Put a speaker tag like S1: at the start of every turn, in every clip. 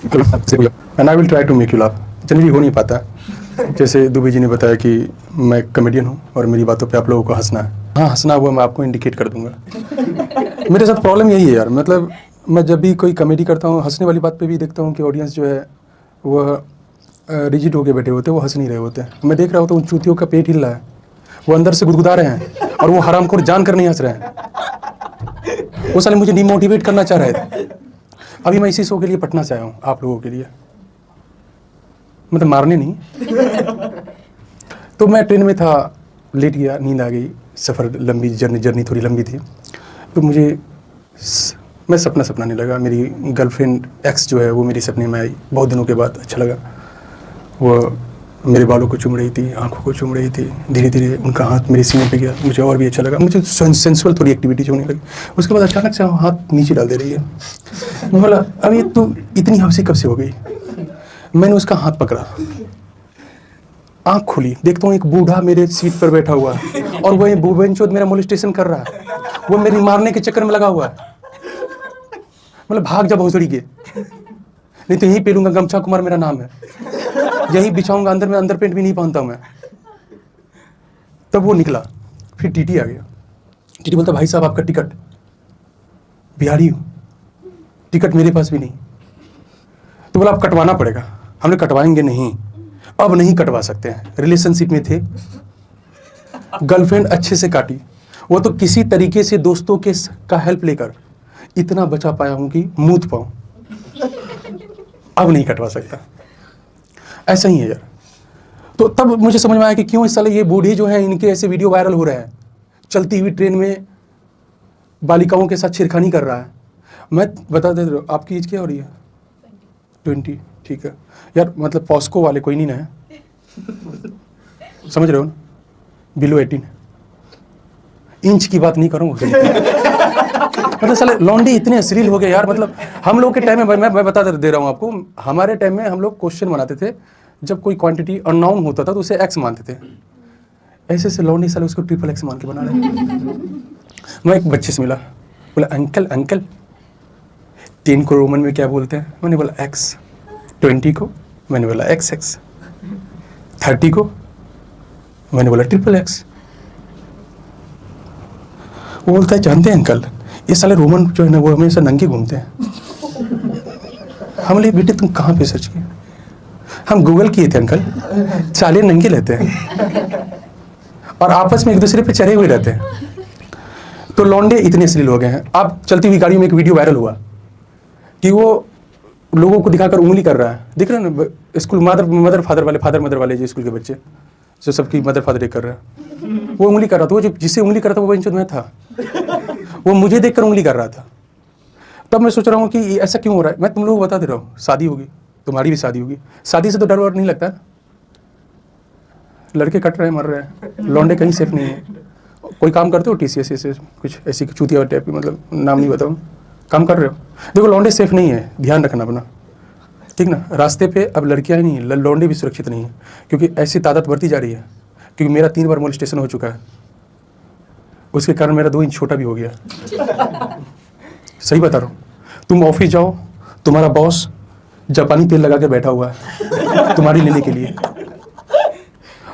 S1: And I will try to make you laugh. Generally हो नहीं पाता, जैसे दुबे जी ने बताया कि मैं कॉमेडियन हूँ और मेरी बातों पे आप लोगों को हंसना है। हाँ, हंसना हुआ मैं आपको इंडिकेट कर दूंगा। मेरे साथ प्रॉब्लम यही है यार, मतलब मैं जब भी कोई कॉमेडी करता हूँ, हंसने वाली बात पे भी देखता हूँ कि ऑडियंस जो है वह रिजिड होके बैठे होते हैं, वो हंस नहीं रहे होते हैं। मैं देख रहा होता हूँ चूतियों का पेट हिल रहा है, वो अंदर से गुदगुदा रहे हैं और वो हरामखोर जान कर नहीं हंस रहे हैं। वो साले मुझे डिमोटिवेट करना चाह रहे थे। अभी मैं इसी शो के लिए पटना से आया हूँ आप लोगों के लिए, मतलब मारने नहीं। तो मैं ट्रेन में था, लेट गया, नींद आ गई, सफ़र लंबी, जर्नी थोड़ी लंबी थी। तो मैं सपना नहीं लगा। मेरी गर्लफ्रेंड एक्स जो है वो मेरे सपने में आई बहुत दिनों के बाद। अच्छा लगा, वो मेरे बालों को चूम रही थी, आंखों को चूम रही थी। धीरे धीरे उनका हाथ मेरे सीने पे गया, मुझे और भी अच्छा लगा। मुझे सेंसुअल थोड़ी एक्टिविटीज होने लगी। उसके बाद अचानक से हाथ नीचे डाल दे रही है। मैं बोला अभी तू इतनी हंसी कब से हो गई? मैंने उसका हाथ पकड़ा, आँख खुली, देखता हूँ एक बूढ़ा मेरे सीट पर बैठा हुआ है और वह बूबेनचोद मेरा मोलेस्टेशन कर रहा है। वो मेरी मारने के चक्कर में लगा हुआ है। मतलब भाग जा भोसड़ी के, नहीं तो यहीं पेलूंगा। गमछा कुमार मेरा नाम है, यही बिछाऊंगा अंदर में। अंदर पेंट भी नहीं पहनता मैं। तब वो निकला, फिर टीटी आ गया। टीटी बोलता भाई साहब आपका टिकट। बिहारी हूँ, टिकट मेरे पास भी नहीं। तो बोला आप कटवाना पड़ेगा। हमने कटवाएंगे नहीं, अब नहीं कटवा सकते हैं। रिलेशनशिप में थे, गर्लफ्रेंड अच्छे से काटी, वो तो किसी तरीके से दोस्तों के का हेल्प लेकर इतना बचा पाया हूं कि मूत पाऊं। अब नहीं कटवा सकता। ऐसा ही है यार। तो तब मुझे समझ में आया कि क्यों इस साल ये बूढ़े जो हैं इनके ऐसे वीडियो वायरल हो रहे हैं। चलती हुई ट्रेन में बालिकाओं के साथ छेड़खानी कर रहा है। मैं बता दे रहा हूँ, आपकी एज क्या हो रही है? 20, ठीक है यार। मतलब पॉस्को वाले कोई नहीं ना है, समझ रहे हो ना? बिलो 18। इंच की बात नहीं करूँ। मतलब साले लौंडे इतने अश्लील हो गए यार। मतलब हम लोग के टाइम में, मैं बता दे रहा हूँ आपको, हमारे टाइम में हम लोग क्वेश्चन बनाते थे जब कोई क्वांटिटी अननोन होता था तो उसे एक्स मानते थे। ऐसे से लौंडे साले उसको ट्रिपल एक्स मान के बना रहे। मैं एक बच्चे से मिला, बोला अंकल 10 को रोमन में क्या बोलते हैं? मैंने बोला एक्स। 20 को मैंने बोला XX। 30 को मैंने बोला ट्रिपल एक्स। वो बोलता है जानते हैं अंकल, ये साले रोमन जो है ना वो हमेशा नंगे घूमते हैं। हम बोले बेटे तुम कहाँ पे सर्च किए? हम गूगल किए थे अंकल, साले नंगे रहते हैं और आपस में एक दूसरे पे चढ़े हुए रहते हैं। तो लौंडे इतने अश्लील हो गए हैं। आप चलती हुई गाड़ी में एक वीडियो वायरल हुआ कि वो लोगों को दिखाकर उंगली कर रहा है, दिख रहा है ना? स्कूल मदर फादर वाले जो स्कूल के बच्चे जो सबकी मदर फादर कर रहा है, वो उंगली कर रहा था। वो जो जिससे उंगली कर रहा था वो बंचोद में था, वो मुझे देखकर उंगली कर रहा था। तब मैं सोच रहा हूँ कि ऐसा क्यों हो रहा है। मैं तुम लोगों को बता दे रहा हूँ, शादी होगी, तुम्हारी भी शादी होगी, शादी से तो डर वर नहीं लगता। लड़के कट रहे हैं, मर रहे हैं, लौंडे कहीं सेफ नहीं है। कोई काम करते हो TCS से कुछ ऐसी चूतिया टाइप की, मतलब नाम नहीं बताऊँ, काम कर रहे हो? देखो लौंडे सेफ नहीं है, ध्यान रखना अपना, ठीक ना? रास्ते पे अब लड़कियां ही नहीं, लौंडे भी सुरक्षित नहीं है, क्योंकि ऐसी तादाद बढ़ती जा रही है। क्योंकि मेरा 3 बार मोलेस्टेशन हो चुका है, उसके कारण मेरा 2 इंच छोटा भी हो गया। सही बता रहा हूँ। तुम ऑफिस जाओ, तुम्हारा बॉस जापानी तेल लगा के बैठा हुआ है तुम्हारी लेने के लिए,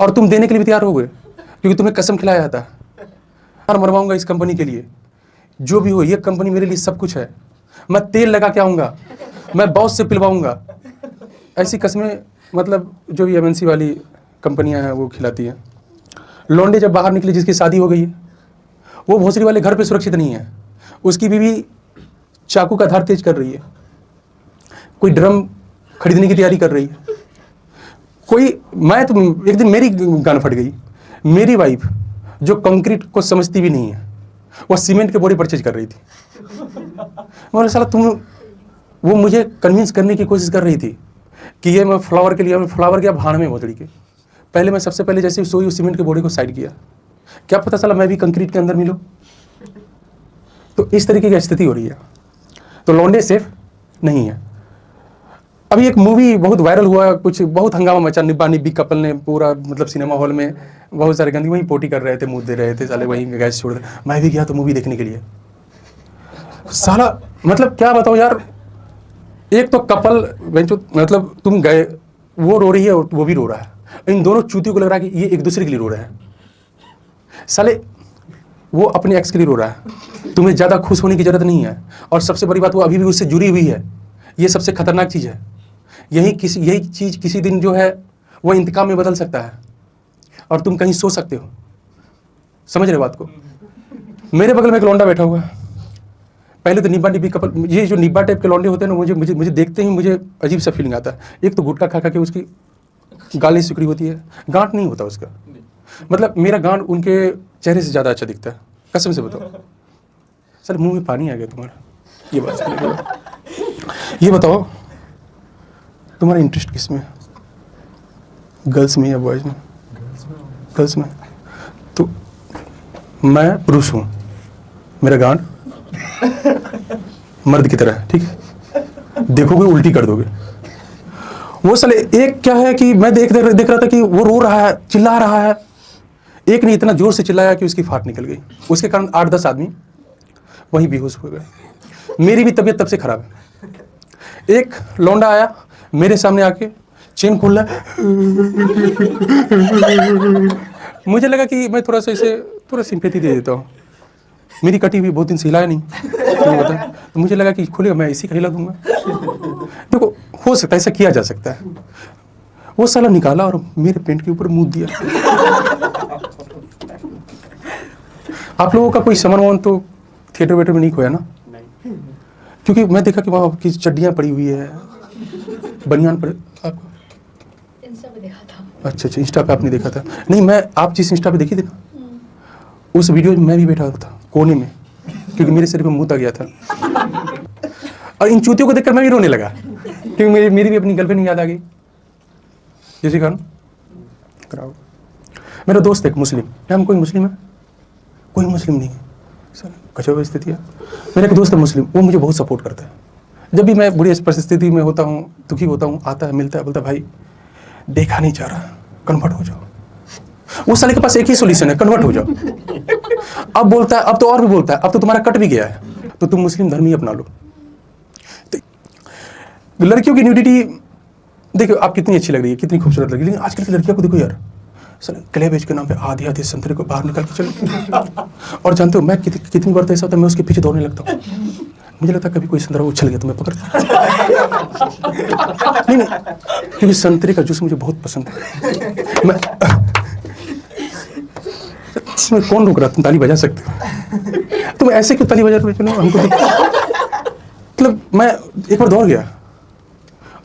S1: और तुम देने के लिए भी तैयार हो गए, क्योंकि तुम्हें कसम खिलाया था यार मरवाऊंगा इस कंपनी के लिए, जो भी हो ये कंपनी मेरे लिए सब कुछ है, मैं तेल लगा के आऊँगा, मैं बॉस से पिलवाऊंगा। ऐसी कस्में मतलब जो भी MNC वाली कंपनियां हैं वो खिलाती हैं। लौंडे जब बाहर निकले, जिसकी शादी हो गई है, वो भोसड़ी वाले घर पे सुरक्षित नहीं है। उसकी बीवी चाकू का धार तेज कर रही है, कोई ड्रम खरीदने की तैयारी कर रही है, कोई मैं तो एक दिन मेरी गान फट गई। मेरी वाइफ जो कंक्रीट को समझती भी नहीं है, वो सीमेंट के बोरे परचेज कर रही थी। बोले साला तुम, वो मुझे कन्विंस करने की कोशिश कर रही थी कि ये मैं फ्लावर के लिए, फ्लावर क्या भाड़ में भोसड़ी के। पहले मैं सबसे पहले जैसे सोई उस सीमेंट के बोरे को साइड किया, क्या पता चला मैं भी कंक्रीट के अंदर मिलूं। तो इस तरीके की स्थिति हो रही है। तो लौंडे सेफ नहीं है। अभी एक मूवी बहुत वायरल हुआ, कुछ बहुत हंगामा मचा, निब्बा निब्बी कपल ने पूरा, मतलब सिनेमा हॉल में बहुत सारे गंदी वहीं पोटी कर रहे थे, मुँह दे रहे थे साले, वहीं गैस छोड़ रहे। मैं भी गया तो मूवी देखने के लिए, साला मतलब क्या बताऊँ यार, एक तो कपल मतलब तुम गए, वो रो रही है और वो भी रो रहा है, इन दोनों चूतियों को लग रहा है कि ये एक दूसरे के लिए रो रहे हैं। साले वो अपने एक्स के लिए रो रहा है, तुम्हें ज्यादा खुश होने की जरूरत नहीं है। और सबसे बड़ी बात, वो अभी भी उससे जुड़ी हुई है। ये सबसे खतरनाक चीज है। यही चीज किसी दिन जो है वो इंतकाम में बदल सकता है और तुम कहीं सो सकते हो। समझ रहे बात को? मेरे बगल में एक लौंडा बैठा हुआ है। पहले तो निब्बा निब्बी कपल, ये जो निब्बा टाइप के लौंडे होते हैं ना, मुझे देखते ही मुझे अजीब सा फीलिंग आता है। एक तो गुटखा खा खा के उसकी गाली सिकड़ी होती है, गांठ नहीं होता उसका। मतलब मेरा गांठ उनके चेहरे से ज्यादा अच्छा दिखता है, कसम से बताओ। सर मुंह में पानी आ गया तुम्हारा, ये बात। ये बताओ तुम्हारा इंटरेस्ट किस में, गर्ल्स में या बॉयज में? गर्ल्स में। तो मैं पुरुष हूँ, मेरा गांड मर्द की तरह है, ठीक है? देखोगे उल्टी कर दोगे। वो साले एक क्या है कि मैं देख रहा था कि वो रो रहा है, चिल्ला रहा है। एक ने इतना जोर से चिल्लाया कि उसकी फाट निकल गई। उसके कारण 8-10 आदमी वहीं बेहोश हो गए। मेरी भी तबीयत तब से खराब है। एक लौंडा आया मेरे सामने आके, चेन खोल रहा है। मुझे लगा कि मैं थोड़ा सा इसे थोड़ा सिंपैथी दे देता हूँ। मेरी कटी हुई बहुत दिन से हिलाया नहीं, तो मुझे लगा कि खुलेगा, मैं इसी का हिला दूंगा। देखो हो सकता है ऐसा किया जा सकता है। वो साला निकाला और मेरे पेंट के ऊपर मुंह दिया। आप लोगों का कोई समन तो थिएटर वेटर में नहीं खोया ना? क्योंकि मैं देखा कि वहाँ की चड्डियाँ पड़ी हुई है, बनियान पर। आपको इंस्टा पे देखा था? अच्छा, इंस्टा पे आपने देखा था? नहीं, मैं आप जिस इंस्टा पे देखी थी ना, उस वीडियो में मैं भी बैठा था कोने में, क्योंकि मेरे सिर पे मुंह आ गया था। और इन चूतियों को देखकर मैं भी रोने लगा, क्योंकि मेरी भी अपनी गर्लफ्रेंड याद आ गई। जिसके कारण कराओ। मेरा दोस्त एक मुस्लिम, क्या हम कोई मुस्लिम है? कोई मुस्लिम नहीं है सर, गजब स्थिति है। मेरा एक दोस्त है मुस्लिम, वो मुझे बहुत सपोर्ट करता है। जब भी मैं बुरी परिस्थिति में होता हूँ, दुखी होता हूँ, आता है, मिलता है, बोलता है भाई देखा नहीं जा रहा, कन्वर्ट हो जाओ। उस साले के पास एक ही सोल्यूशन है, कन्वर्ट हो जाओ। अब बोलता है, अब तो और भी बोलता है, अब तो तुम्हारा कट भी गया है तो तुम मुस्लिम धर्म ही अपना लो। तो लड़कियों की न्यूडिटी देखो, आप कितनी अच्छी लग रही है, कितनी खूबसूरत लग रही है, लेकिन आजकल की लड़कियों को देखो यार, सर क्लेवेज के नाम पे आधी आधी संतरे को बाहर निकाल के चल। और जानते हो मैं कितनी बार तो ऐसा होता है, मैं उसके पीछे दौड़ने लगता हूँ। मुझे लगता है कभी कोई संतरा उछल गया तो मैं पकड़ नहीं, क्योंकि संतरे का जूस मुझे बहुत पसंद है। मैं इसमें कौन रोक रहा, तुम ताली बजा सकते हो। तुम ऐसे क्यों ताली बजा रहे हो हमको? मतलब मैं एक बार दौड़ गया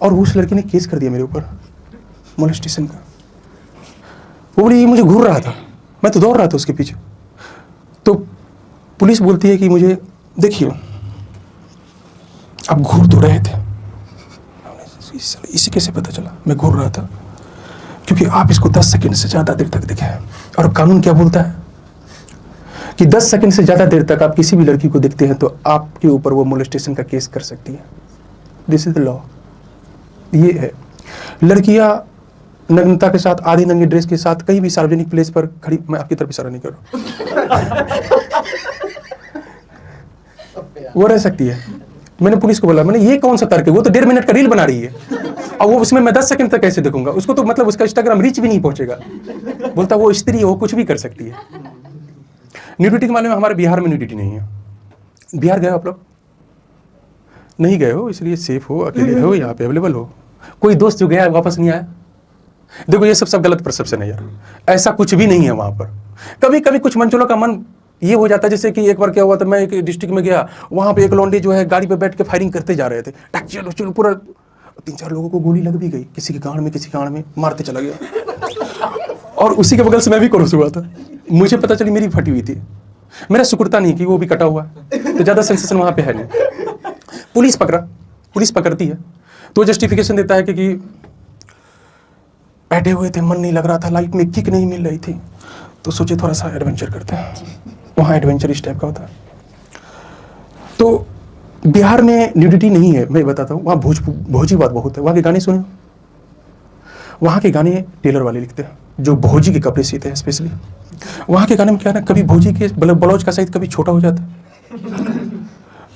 S1: और उस लड़की ने केस कर दिया मेरे ऊपर, मोलेस्टेशन का। वो बोली मुझे घूर रहा था, मैं तो दौड़ रहा था उसके पीछे। तो पुलिस बोलती है कि मुझे देखिए आप घूर तो रहे थे। इसे कैसे पता चला मैं घूर रहा था? क्योंकि आप इसको 10 सेकंड से ज्यादा देर तक दिखे। और कानून क्या बोलता है कि 10 सेकंड से ज्यादा देर तक आप किसी भी लड़की को देखते हैं तो आपके ऊपर वो मोलेस्टेशन का केस कर सकती है। This is the law. ये है। लड़कियां नग्नता के साथ, आधी नंगी ड्रेस के साथ कहीं भी सार्वजनिक प्लेस पर खड़ी, मैं आपकी तरफ इशारा नहीं कर रहा, वो रह सकती है। मैंने पुलिस को बोला, मैंने ये कौन सा तर्क है, वो तो 1.5 मिनट का रील बना रही है और वो उसमें मैं 10 सेकंड तक कैसे देखूंगा उसको? तो मतलब उसका इंस्टाग्राम रीच भी नहीं पहुंचेगा। बोलता वो स्त्री है, वो कुछ भी कर सकती है। न्यूडिटी के मामले में हमारे बिहार में न्यूडिटी नहीं है। बिहार गए आप लोग? नहीं गए हो, इसलिए सेफ हो, अकेले हो, यहाँ पे अवेलेबल हो। कोई दोस्त जो गया वापस नहीं आया? देखो ये सब गलत परसेप्शन है यार, ऐसा कुछ भी नहीं है वहां पर। कभी कभी कुछ मंचलों का मन ये हो जाता है, जैसे कि एक बार क्या हुआ था, मैं एक डिस्ट्रिक्ट में गया, वहां पे एक लौंडे जो है गाड़ी पे बैठ के फायरिंग करते जा रहे थे, चलो पूरा 3-4 लोगों को गोली लग भी गई, किसी के गांड में, किसी गांड में, मारते चला गया। और उसी के बगल से मैं भी क्रॉस हुआ था, मुझे पता चली मेरी फटी हुई थी। मेरा शुक्रता नहीं कि वो भी कटा हुआ, तो ज्यादा सेंसेशन वहां पे है नहीं। पुलिस पकड़ती है तो जस्टिफिकेशन देता है कि बैठे हुए थे, मन नहीं लग रहा था, लाइफ में किक नहीं मिल रही थी, तो सोचे थोड़ा सा एडवेंचर करते हैं। वहाँ एडवेंचर इस टाइप का होता है। तो बिहार में न्यूडिटी नहीं है, मैं बताता हूँ। वहाँ भोजी बात बहुत है। वहाँ के गाने सुने? वहाँ के गाने टेलर वाले लिखते हैं, जो भोजी के कपड़े सीते हैं स्पेशली। वहाँ के गाने में क्या है ना, कभी भोजी के ब्लाउज का साइज कभी छोटा हो जाता है,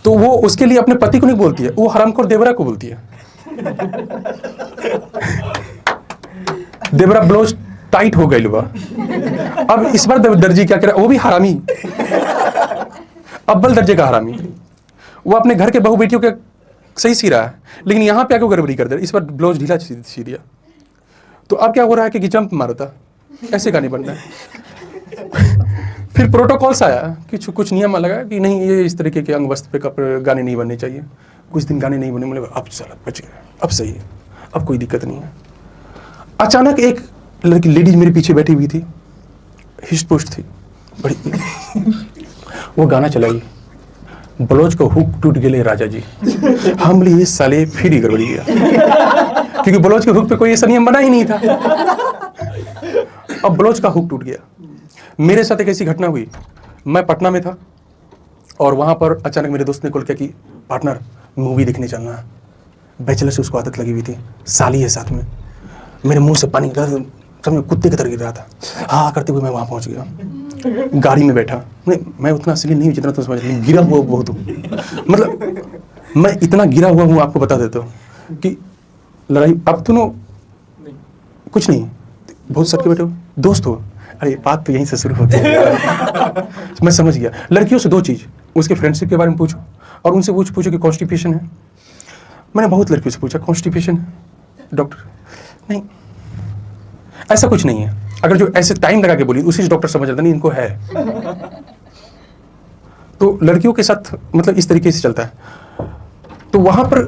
S1: तो वो उसके लिए अपने पति को नहीं बोलती है, वो हरामखोर देवरा को बोलती है। देवरा ब्लाउज टाइट हो गई बा। अब इस बार दर्जी क्या करे, वो भी हरामी, अव्वल दर्जे का हरामी। वो अपने घर के बहू बेटियों के सही सी रहा है, लेकिन यहाँ पे आके गड़बड़ी कर दे। इस बार ब्लाउज ढीला सी दिया। तो अब क्या हो रहा है कि जंप मारता, ऐसे गाने बन रहे हैं। फिर प्रोटोकॉल्स आया कि कुछ नियम लगा कि नहीं, ये इस तरीके के अंग वस्त्र पे कपड़े गाने नहीं बनने चाहिए। कुछ दिन गाने नहीं बने, बोले अब चला बच गया, अब सही है, अब कोई दिक्कत नहीं है। अचानक एक लड़की लेडीज मेरे पीछे बैठी हुई थी, हिस्टपुष्ट थी बड़ी, वो गाना चलाई, ब्लाउज को हुक टूट गए राजा जी। हम बोले ये साले फिर ही गड़बड़ी गया, क्योंकि ब्लाउज के हुक पे कोई ऐसा नियम बना ही नहीं था। अब ब्लाउज का हुक टूट गया। मेरे साथ एक ऐसी घटना हुई, मैं पटना में था और वहां पर अचानक मेरे दोस्त ने कॉल किया कि पार्टनर मूवी देखने चलना है। बैचलर से उसको आदत लगी हुई थी, साली है साथ में। मेरे मुंह से पानी समझ कुत्ते की तरह गिर रहा था। हाँ करते हुए मैं वहां पहुंच गया, गाड़ी में बैठा। मैं उतना असली नहीं हूँ जितना तुम समझ रहे, गिरा हुआ बहुत हूँ। मतलब मैं इतना गिरा हुआ हूँ, आपको बता देता हूँ कि लड़ाई अब दोनों कुछ नहीं, बहुत सट के बैठे हो, दोस्त हो। अरे बात तो यहीं से शुरू होती है। मैं समझ गया। लड़कियों से दो चीज़, उसके फ्रेंडशिप के बारे में पूछो और उनसे पूछो कि कॉन्स्टिपेशन है। मैंने बहुत लड़कियों से पूछा कॉन्स्टिपेशन है डॉक्टर, नहीं ऐसा कुछ नहीं है। अगर जो ऐसे टाइम लगा के बोली उसी से डॉक्टर समझ जाता नहीं इनको है। तो लड़कियों के साथ मतलब इस तरीके से चलता है। तो वहां पर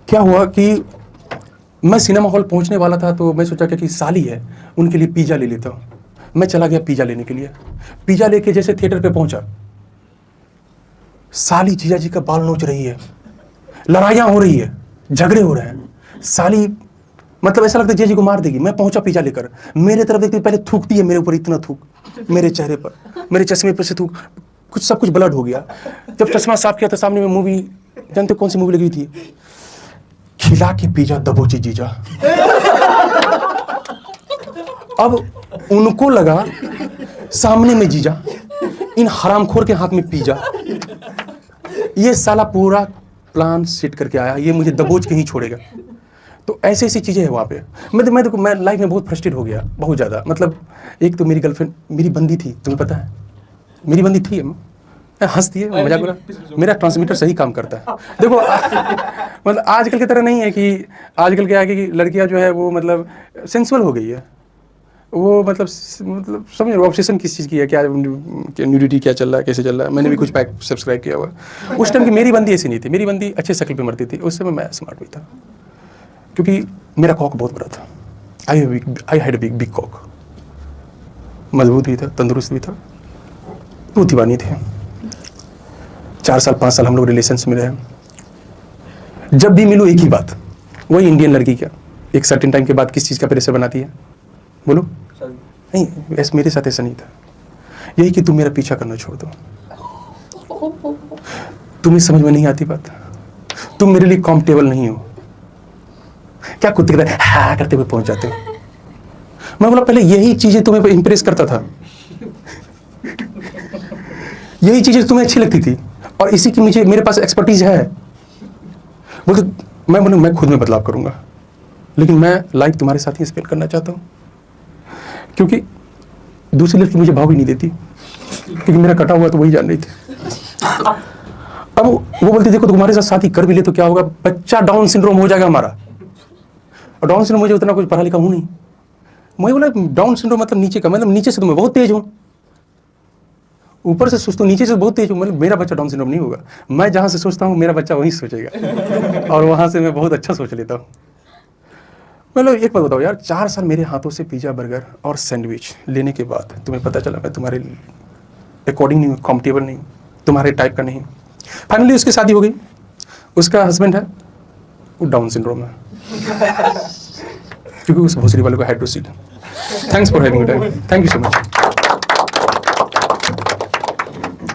S1: क्या हुआ कि मैं सिनेमा हॉल पहुंचने वाला था, तो मैं सोचा कि साली है उनके लिए पिज्जा ले लेता हूं। मैं चला गया पिज्जा लेने के लिए। पिज्जा लेके जैसे थिएटर पे पहुंचा, साली जीजा जी का बाल नोच रही है, लड़ाइयां हो रही है, झगड़े हो रहे हैं। साली मतलब ऐसा लगता है जीजा जी को मार देगी। मैं पहुंचा पिज्जा लेकर, मेरे तरफ देखती पहले थूकती है मेरे ऊपर, इतना थूक मेरे चेहरे पर, मेरे चश्मे पर से थूक, कुछ सब कुछ ब्लड हो गया। जब चश्मा साफ किया तो सामने में मूवी, जानते कौन सी मूवी लगी थी, खिला के पिज्जा दबोची जीजा। अब उनको लगा सामने में जीजा, इन हरामखोर के हाथ में पिज्जा। ये साला पूरा प्लान सेट करके आया, ये मुझे दबोच के ही छोड़ेगा। तो ऐसी ऐसी चीजें हैं वहां पे। मैं लाइफ में बहुत फ्रस्ट्रेट हो गया, बहुत ज्यादा। मतलब एक तो मेरी गर्लफ्रेंड मेरी बंदी थी, तुम्हें पता है मेरी बंदी थी। हंसती है, मजाक बोला, मेरा ट्रांसमीटर सही काम करता है। देखो मतलब आजकल की तरह नहीं है कि आजकल क्या है कि लड़कियां जो है वो मतलब सेंसुअल हो गई है। वो मतलब समझ रहे ऑब्सेशन किस चीज़ की है, क्या न्यूडिटी क्या चल रहा है, कैसे चल रहा है। मैंने भी कुछ पैक सब्सक्राइब किया हुआ। उस टाइम की मेरी बंदी ऐसी नहीं थी, मेरी बंदी अच्छे शक्ल पे मरती थी। उस समय मैं स्मार्ट भी था, क्योंकि मेरा कॉक बहुत बड़ा था। I had a big cock, मजबूत भी था, तंदुरुस्त भी था, वो दीवानी थे। 4 साल 5 साल हम लोग रिलेशन में रहे। जब भी मिलूँ एक ही बात, वही इंडियन लड़की क्या एक सर्टेन टाइम के बाद किस चीज़ का प्रेशर बनाती है, बोलो नहीं। वैसे मेरे साथ ऐसा नहीं था, यही कि तुम मेरा पीछा करना छोड़ दो। तुम्हें समझ में नहीं आती बात, तुम मेरे लिए कॉम्फर्टेबल नहीं हो। क्या कुत्ते की तरह हाँ करते हुए पहुंच जाते हो। मैं बोला पहले यही चीजें तुम्हें इंप्रेस करता था, यही चीजें तुम्हें अच्छी लगती थी और इसी की मुझे मेरे पास एक्सपर्टीज है। बोलते मैं खुद में बदलाव करूंगा, लेकिन मैं लाइफ तुम्हारे साथ ही स्पेंड करना चाहता हूँ, क्योंकि दूसरी लड़की मुझे भाव भी नहीं देती, क्योंकि मेरा कटा हुआ तो वही जान रही थी। अब वो बोलती देखो तुम्हारे साथ शादी कर भी ले तो क्या होगा, बच्चा डाउन सिंड्रोम हो जाएगा हमारा। और डाउन सिंड्रोम मुझे उतना कुछ पढ़ा लिखा हूँ नहीं। मैं बोला डाउन सिंड्रोम मतलब नीचे का, मतलब नीचे से तो मैं बहुत तेज हूँ, ऊपर से सोचता हूँ नीचे से बहुत तेज हूँ। मतलब मेरा बच्चा डाउन सिंड्रोम नहीं होगा। मैं जहाँ से सोचता हूँ मेरा बच्चा वहीं सोचेगा, और वहाँ से मैं बहुत अच्छा सोच लेता हूँ। मतलब एक बात बताओ यार, 4 साल मेरे हाथों से पिज़्ज़ा बर्गर और सैंडविच लेने के बाद तुम्हें पता चला मैं तुम्हारे अकॉर्डिंग नहीं हूँ, कॉम्फर्टेबल नहीं हूँ, तुम्हारे टाइप का नहीं। फाइनली उसकी शादी हो गई, उसका हस्बैंड है वो डाउन सिंड्रोम है, क्योंकि उस भोसड़ी वाले को hydrocele. Thanks for having me time, thank you so much.